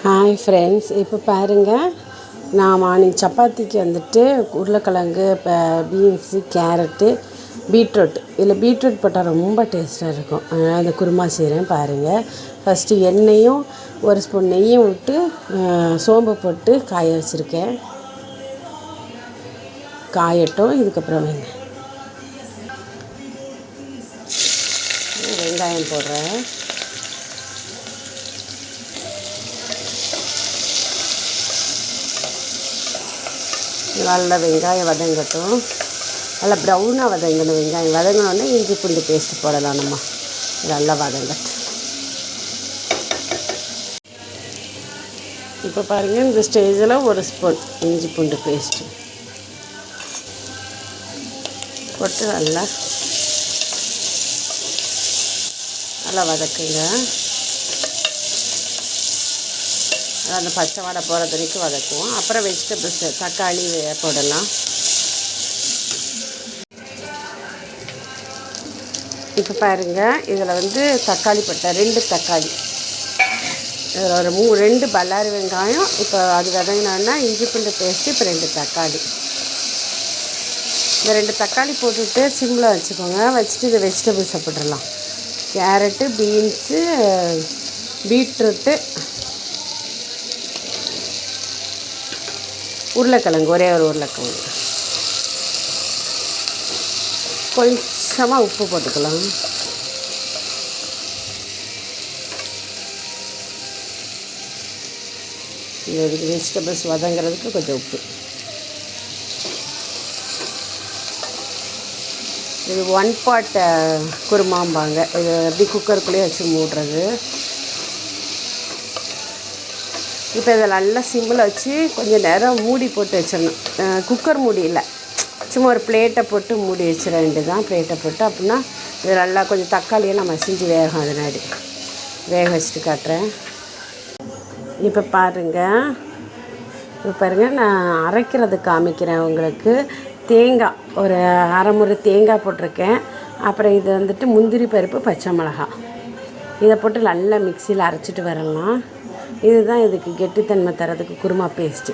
Hi friends, இப்போ பாருங்கள், நான் மார்னிங் சப்பாத்திக்கு வந்துட்டு உருளைக்கிழங்கு, பீன்ஸு, கேரட்டு, பீட்ரூட். இதில் பீட்ரூட் போட்டால் ரொம்ப டேஸ்ட்டாக இருக்கும். அதனால் அந்த குருமா செய்கிறேன் பாருங்கள். ஃபஸ்ட்டு எண்ணெயும் ஒரு ஸ்பூன் நெய்யும் விட்டு சோம்பு போட்டு காய வச்சுருக்கேன். காயட்டும். இதுக்கப்புறம் வெங்காயம் போடுறேன். நல்லா வெங்காயம் வதங்கட்டும். நல்லா ப்ரௌனாக வதங்கணும். வெங்காயம் வதங்கினோடனே இஞ்சி பூண்டு பேஸ்ட்டு போடலாம். நம்ம நல்லா வதங்கட்டும். இப்போ பாருங்கள், இந்த ஸ்டேஜில் ஒரு ஸ்பூன் இஞ்சி பூண்டு பேஸ்ட்டு போட்டு நல்லா வதக்குங்க. அந்த பச்சை வாடை போகிற வரைக்கும் வதக்குவோம். அப்புறம் வெஜிடபிள்ஸ் தக்காளி போடலாம். இப்போ பாருங்கள், இதில் தக்காளி போட்டேன். 2 தக்காளி, இதில் ஒரு 2 பல்லாரி வெங்காயம். இப்போ அது வதங்கினோன்னா இஞ்சி பூண்டு பேஸ்ட்டு. இப்போ 2 தக்காளி. இந்த 2 தக்காளி போட்டுட்டு சிம்மில் வச்சுக்கோங்க. வச்சுட்டு இதை வெஜிடபிள்ஸை போட்டுடலாம். கேரட்டு, பீன்ஸு, பீட்ரூட்டு, உருளைக்கிழங்கு, ஒரே ஒரு உருளைக்கிழங்கு. கொஞ்சமாக உப்பு போட்டுக்கலாம். இந்த வெஜிடபிள்ஸ் வதங்கிறதுக்கு கொஞ்சம் உப்பு. இது 1 பாட் குருமாம்பாங்க. இது எப்படி குக்கருக்குள்ளேயே வச்சு மூடுறது. இப்போ இதை நல்லா சிம்மில் வச்சு கொஞ்சம் நேரம் மூடி போட்டு வச்சிடணும். குக்கர் மூடி இல்லை, சும்மா ஒரு பிளேட்டை போட்டு மூடி வச்சிட வேண்டியதான். பிளேட்டை போட்டு அப்படின்னா இது நல்லா கொஞ்சம் தக்காளியை நம்ம செஞ்சு வேகும். அதனாடி வேக வச்சுட்டு காட்டுறேன். இப்போ பாருங்கள், நான் அரைக்கிறது காமிக்கிறேன் உங்களுக்கு. தேங்காய் ஒரு அரை முறை தேங்காய் போட்டிருக்கேன். அப்புறம் இது முந்திரி பருப்பு, பச்சை மிளகாய், இதை போட்டு நல்லா மிக்சியில் அரைச்சிட்டு வரலாம். இதுதான் இதுக்கு கெட்டித்தன்மை தரதுக்கு குருமா பேஸ்ட்டு.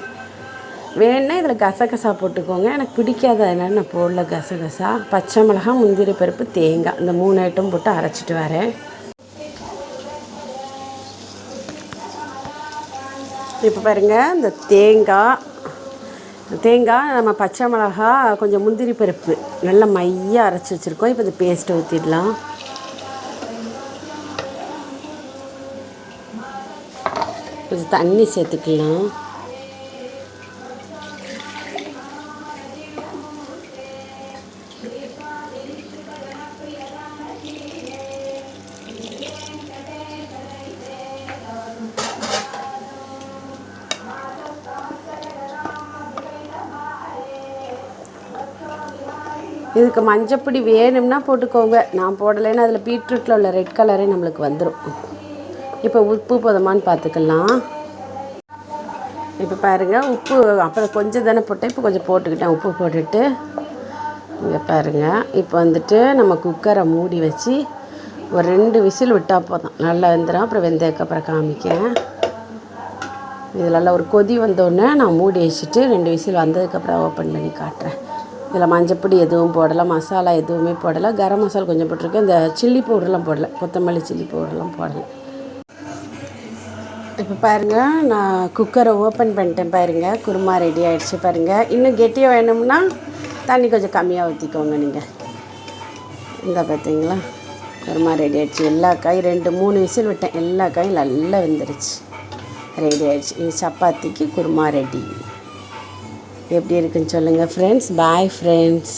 வேணுன்னா இதில் கசகசா போட்டுக்கோங்க. எனக்கு பிடிக்காத அதனால நான் போடல கசகசா. பச்சை மிளகாய், முந்திரி பருப்பு, தேங்காய், இந்த 3 ஐட்டம் போட்டு அரைச்சிட்டு வரேன். இப்போ பாருங்கள், இந்த தேங்காய் நம்ம பச்சை மிளகா, கொஞ்சம் முந்திரி பருப்பு நல்லா மையாக அரைச்சி வச்சுருக்கோம். இப்போ இந்த பேஸ்ட்டை ஊற்றிடலாம். கொஞ்சம் தண்ணி சேர்த்துக்கலாம். இதுக்கு மஞ்சப்பொடி வேணும்னா போட்டுக்கோங்க. நான் போடலைன்னா அதில் பீட்ரூட்டில் உள்ள ரெட் கலரே நம்மளுக்கு வந்துடும். இப்போ உப்பு போதுமான்னு பார்த்துக்கலாம். இப்போ பாருங்கள், உப்பு அப்புறம் கொஞ்சம் தானே போட்டேன், இப்போ கொஞ்சம் போட்டுக்கிட்டேன். உப்பு போட்டுட்டு இங்கே பாருங்கள், இப்போ நம்ம குக்கரை மூடி வச்சு ஒரு 2 விசில் விட்டால் போதும். நல்லா வெந்துடும். அப்புறம் வெந்ததுக்கப்புறம் காமிக்கேன். இதில் ஒரு கொதி வந்தோடனே நான் மூடி வச்சுட்டு 2 விசில் வந்ததுக்கப்புறம் ஓப்பன் பண்ணி காட்டுறேன். இதில் மஞ்சப்பொடி எதுவும் போடலை, மசாலா எதுவுமே போடலை. கரம் மசாலா கொஞ்சம் போட்டிருக்கேன். இந்த சில்லி பவுடர்லாம் போடலை, கொத்தமல்லி சில்லி பவுடர்லாம் போடலை. இப்போ பாருங்கள், நான் குக்கரை ஓப்பன் பண்ணிட்டேன். பாருங்கள், குருமா ரெடி ஆகிடுச்சு. பாருங்கள், இன்னும் கெட்டியாக வேணும்னா தண்ணி கொஞ்சம் கம்மியாக ஊற்றிக்கோங்க நீங்கள். இந்த பார்த்தீங்களா, குருமா ரெடி ஆகிடுச்சு. எல்லா காயும் 2-3 விசில் விட்டேன். எல்லா காயும் நல்லா வெந்துருச்சு, ரெடி ஆகிடுச்சு. இது சப்பாத்திக்கு குருமா ரெடி. எப்படி இருக்குன்னு சொல்லுங்கள் ஃப்ரெண்ட்ஸ். Bye friends.